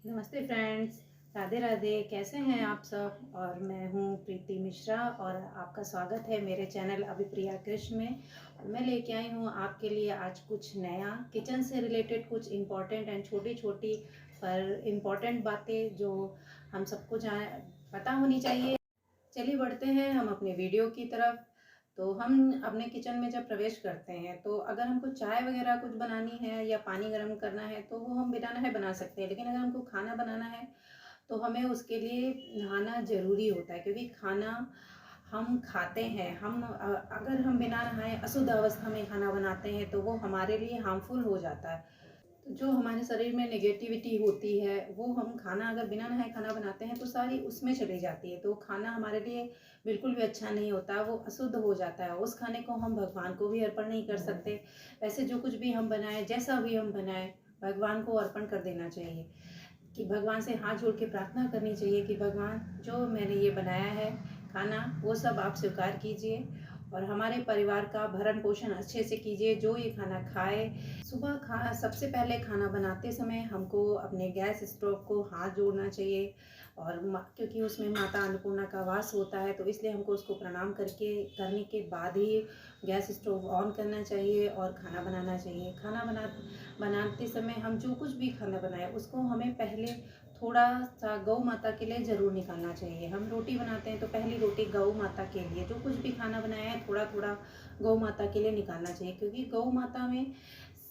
नमस्ते फ्रेंड्स। राधे राधे। कैसे हैं आप सब। और मैं हूं प्रीति मिश्रा और आपका स्वागत है मेरे चैनल अभिप्रिया कृष्ण में। और मैं लेके आई हूं आपके लिए आज कुछ नया किचन से रिलेटेड कुछ इम्पोर्टेंट एंड छोटी छोटी पर इम्पोर्टेंट बातें जो हम सबको पता होनी चाहिए। चलिए बढ़ते हैं हम अपने वीडियो की तरफ। तो हम अपने किचन में जब प्रवेश करते हैं तो अगर हमको चाय वगैरह कुछ बनानी है या पानी गर्म करना है तो वो हम बिना नहाए बना सकते हैं, लेकिन अगर हमको खाना बनाना है तो हमें उसके लिए नहाना ज़रूरी होता है, क्योंकि खाना हम खाते हैं। अगर हम बिना नहाए अशुद्ध अवस्था में खाना बनाते हैं तो वो हमारे लिए हार्मफुल हो जाता है। तो जो हमारे शरीर में नेगेटिविटी होती है वो हम खाना अगर बिना नहाए खाना बनाते हैं तो सारी उसमें चली जाती है, तो खाना हमारे लिए बिल्कुल भी अच्छा नहीं होता, वो अशुद्ध हो जाता है। उस खाने को हम भगवान को भी अर्पण नहीं कर सकते। वैसे जो कुछ भी हम बनाएं, जैसा भी हम बनाएं, भगवान को अर्पण कर देना चाहिए। कि भगवान से हाथ जोड़ के प्रार्थना करनी चाहिए कि भगवान, जो मैंने ये बनाया है खाना वो सब आप स्वीकार कीजिए और हमारे परिवार का भरण पोषण अच्छे से कीजिए, जो ये खाना खाए। सुबह सबसे पहले खाना बनाते समय हमको अपने गैस स्टोव को हाथ जोड़ना चाहिए, और क्योंकि उसमें माता अन्नपूर्णा का वास होता है तो इसलिए हमको उसको प्रणाम करने के बाद ही गैस स्टोव ऑन करना चाहिए और खाना बनाना चाहिए। बनाते समय हम जो कुछ भी खाना बनाए उसको हमें पहले थोड़ा सा गौ माता के लिए ज़रूर निकालना चाहिए। हम रोटी बनाते हैं तो पहली रोटी गौ माता के लिए, जो कुछ भी खाना बनाया है थोड़ा थोड़ा गौ माता के लिए निकालना चाहिए, क्योंकि गौ माता में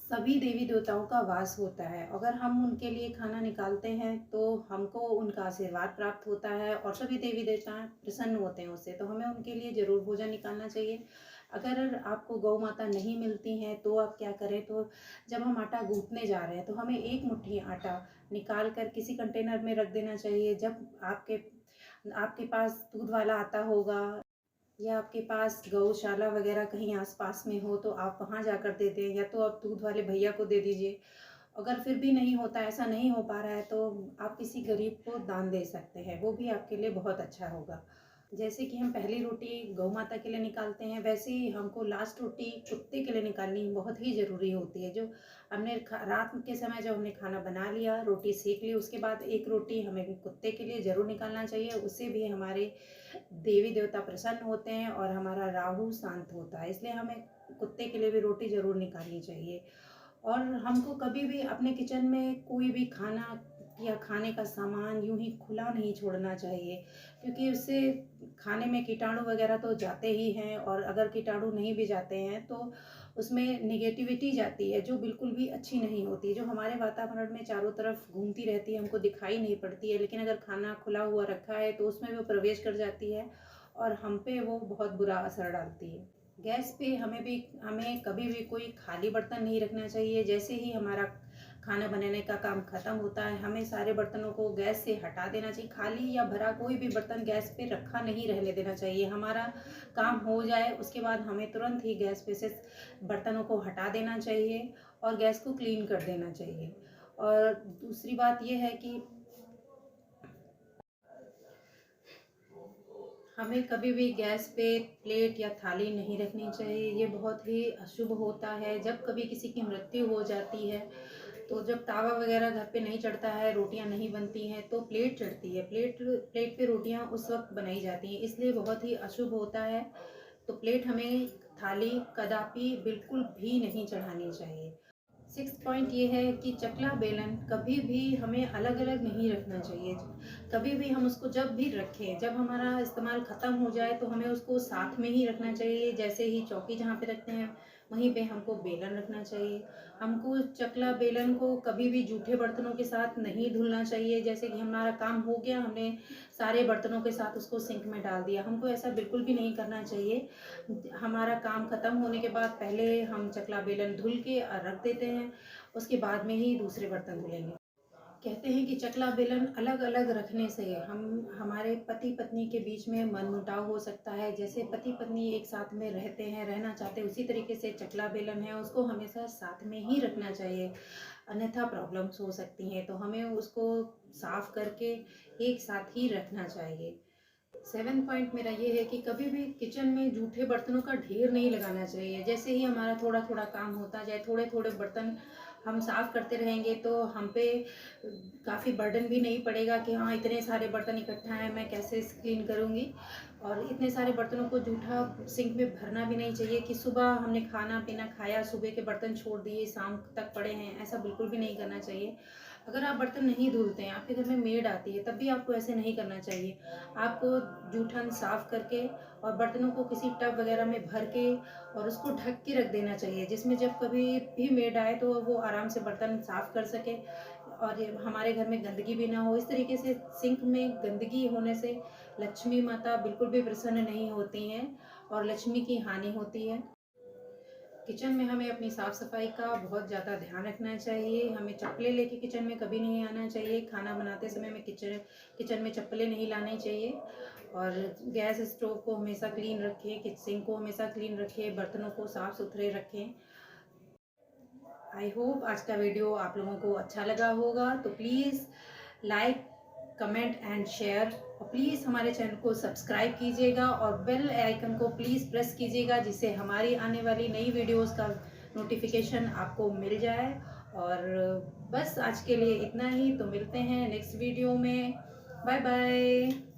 सभी देवी देवताओं का वास होता है। अगर हम उनके लिए खाना निकालते हैं तो हमको उनका आशीर्वाद प्राप्त होता है और सभी देवी देवता प्रसन्न होते हैं उससे, तो हमें उनके लिए ज़रूर भोजन निकालना चाहिए। अगर आपको गौ माता नहीं मिलती हैं तो आप क्या करें, तो जब हम आटा गूंथने जा रहे हैं तो हमें एक मुट्ठी आटा निकाल कर किसी कंटेनर में रख देना चाहिए। जब आपके आपके पास दूध वाला आता होगा या आपके पास गौशाला वगैरह कहीं आसपास में हो तो आप वहां जाकर दे दें, या तो आप दूध वाले भैया को दे दीजिए। अगर फिर भी नहीं होता, ऐसा नहीं हो पा रहा है, तो आप किसी गरीब को दान दे सकते हैं, वो भी आपके लिए बहुत अच्छा होगा। जैसे कि हम पहली रोटी गौ माता के लिए निकालते हैं, वैसे ही हमको लास्ट रोटी कुत्ते के लिए निकालनी बहुत ही ज़रूरी होती है। जो हमने रात के समय जब हमने खाना बना लिया, रोटी सेक ली, उसके बाद एक रोटी हमें कुत्ते के लिए ज़रूर निकालना चाहिए। उससे भी हमारे देवी देवता प्रसन्न होते हैं और हमारा राहु शांत होता है, इसलिए हमें कुत्ते के लिए भी रोटी ज़रूर निकालनी चाहिए। और हमको कभी भी अपने किचन में कोई भी खाना या खाने का सामान यूं ही खुला नहीं छोड़ना चाहिए, क्योंकि उससे खाने में कीटाणु वगैरह तो जाते ही हैं, और अगर कीटाणु नहीं भी जाते हैं तो उसमें निगेटिविटी जाती है जो बिल्कुल भी अच्छी नहीं होती, जो हमारे वातावरण में चारों तरफ घूमती रहती है, हमको दिखाई नहीं पड़ती है, लेकिन अगर खाना खुला हुआ रखा है तो उसमें वो प्रवेश कर जाती है और हम पे वो बहुत बुरा असर डालती है। गैस पे हमें कभी भी कोई खाली बर्तन नहीं रखना चाहिए। जैसे ही हमारा खाना बनाने का काम खत्म होता है हमें सारे बर्तनों को गैस से हटा देना चाहिए। खाली या भरा कोई भी बर्तन गैस पे रखा नहीं रहने देना चाहिए। हमारा काम हो जाए उसके बाद हमें तुरंत ही गैस पे से बर्तनों को हटा देना चाहिए और गैस को क्लीन कर देना चाहिए। और दूसरी बात यह है कि हमें कभी भी गैस पे प्लेट या थाली नहीं रखनी चाहिए। ये बहुत ही अशुभ होता है। जब कभी किसी की मृत्यु हो जाती है तो जब तावा वगैरह घर पे नहीं चढ़ता है, रोटियां नहीं बनती हैं, तो प्लेट चढ़ती है। प्लेट पे रोटियां उस वक्त बनाई जाती हैं, इसलिए बहुत ही अशुभ होता है। तो प्लेट हमें, थाली कदापि बिल्कुल भी नहीं चढ़ानी चाहिए। सिक्स पॉइंट ये है कि चकला बेलन कभी भी हमें अलग अलग नहीं रखना चाहिए। कभी भी हम उसको जब भी रखें, जब हमारा इस्तेमाल ख़त्म हो जाए तो हमें उसको साथ में ही रखना चाहिए। जैसे ही चौकी जहाँ पे रखते हैं वहीं पे हमको बेलन रखना चाहिए। हमको चकला बेलन को कभी भी जूठे बर्तनों के साथ नहीं धुलना चाहिए। जैसे कि हमारा काम हो गया, हमने सारे बर्तनों के साथ उसको सिंक में डाल दिया, हमको ऐसा बिल्कुल भी नहीं करना चाहिए। हमारा काम खत्म होने के बाद पहले हम चकला बेलन धुल के रख देते हैं, उसके बाद में ही दूसरे बर्तन धुलेंगे। कहते हैं कि चकला बेलन अलग अलग रखने से हम हमारे पति पत्नी के बीच में मनमुटाव हो सकता है। जैसे पति पत्नी एक साथ में रहते हैं, रहना चाहते हैं, उसी तरीके से चकला बेलन है उसको हमेशा साथ में ही रखना चाहिए, अन्यथा प्रॉब्लम्स हो सकती हैं। तो हमें उसको साफ करके एक साथ ही रखना चाहिए। 7 पॉइंट मेरा ये है कि कभी भी किचन में जूठे बर्तनों का ढेर नहीं लगाना चाहिए। जैसे ही हमारा थोड़ा थोड़ा काम होता जाए, थोड़े थोड़े बर्तन हम साफ़ करते रहेंगे तो हम पे काफ़ी बर्डन भी नहीं पड़ेगा कि हाँ इतने सारे बर्तन इकट्ठा हैं, मैं कैसे क्लीन करूँगी। और इतने सारे बर्तनों को जूठा सिंक में भरना भी नहीं चाहिए कि सुबह हमने खाना पीना खाया, सुबह के बर्तन छोड़ दिए, शाम तक पड़े हैं, ऐसा बिल्कुल भी नहीं करना चाहिए। अगर आप बर्तन नहीं धुलते हैं, आपके घर में मेड आती है, तब भी आपको ऐसे नहीं करना चाहिए। आपको जूठन साफ़ करके और बर्तनों को किसी टब वगैरह में भर के और उसको ढक के रख देना चाहिए, जिसमें जब कभी भी मेड आए तो वो आराम से बर्तन साफ़ कर सके और ये हमारे घर में गंदगी भी ना हो। इस तरीके से सिंक में गंदगी होने से लक्ष्मी माता बिल्कुल भी प्रसन्न नहीं होती हैं और लक्ष्मी की हानि होती है। किचन में हमें अपनी साफ़ सफाई का बहुत ज़्यादा ध्यान रखना चाहिए। हमें चप्पलें लेके किचन में कभी नहीं आना चाहिए। खाना बनाते समय में किचन में चप्पलें नहीं लानी चाहिए। और गैस स्टोव को हमेशा क्लीन रखें, सिंक को हमेशा क्लीन रखें, बर्तनों को साफ़ सुथरे रखें। आई होप आज का वीडियो आप लोगों को अच्छा लगा होगा, तो please like, comment and share, और प्लीज़ हमारे चैनल को सब्सक्राइब कीजिएगा और बेल आइकन को प्लीज़ प्रेस कीजिएगा, जिससे हमारी आने वाली नई वीडियोस का नोटिफिकेशन आपको मिल जाए। और बस आज के लिए इतना ही, तो मिलते हैं नेक्स्ट वीडियो में। Bye bye.